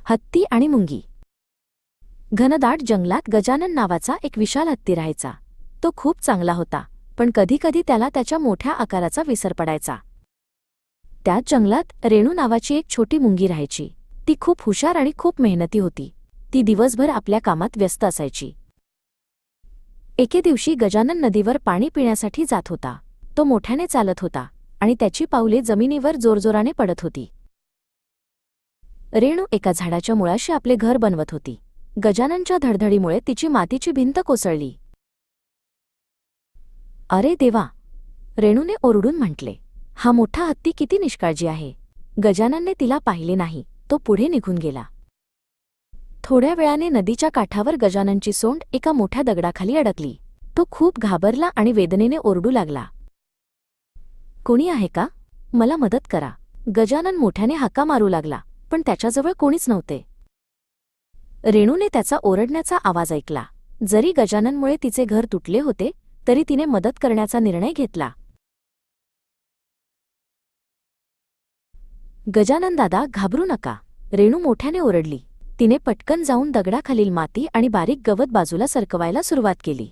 हत्ती आणि मुंगी. घनदाट जंगलात गजानन नावाचा एक विशाल हत्ती राहायचा. तो खूप चांगला होता, पण कधीकधी त्याला त्याच्या मोठ्या आकाराचा विसर पडायचा. त्याच जंगलात रेणू नावाची एक छोटी मुंगी राहायची. ती खूप हुशार आणि खूप मेहनती होती. ती दिवसभर आपल्या कामात व्यस्त असायची. एके दिवशी गजानन नदीवर पाणी पिण्यासाठी जात होता. तो मोठ्याने चालत होता आणि त्याची पावले जमिनीवर जोरजोराने पडत होती. रेणू एका झाडाच्या मुळाशी आपले घर बनवत होती. गजाननच्या धडधडीमुळे तिची मातीची भिंत कोसळली. अरे देवा, रेणूने ओरडून म्हटले. हा मोठा हत्ती किती निष्काळजी आहे. गजाननने तिला पाहिले नाही. तो पुढे निघून गेला. थोड्या वेळाने नदीच्या काठावर गजाननची सोंड एका मोठ्या दगडाखाली अडकली. तो खूप घाबरला आणि वेदनेने ओरडू लागला. कोणी आहे का? मला मदत करा. गजानन मोठ्याने हाका मारू लागला, पण त्याच्याजवळ कोणीच नव्हते. रेणूने त्याचा ओरडण्याचा आवाज ऐकला. जरी गजाननमुळे तिचे घर तुटले होते, तरी तिने मदत करण्याचा निर्णय घेतला. गजानन दादा, घाबरू नका, रेणू मोठ्याने ओरडली. तिने पटकन जाऊन दगडाखालील माती आणि बारीक गवत बाजूला सरकवायला सुरुवात केली.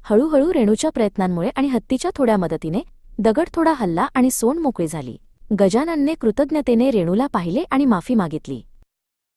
हळूहळू रेणूच्या प्रयत्नांमुळे आणि हत्तीच्या थोड्या मदतीने दगड थोडा हलला आणि सोंड मोकळी झाली. गजाननने कृतज्ञतेने रेणूला पाहिले आणि माफी मागितली.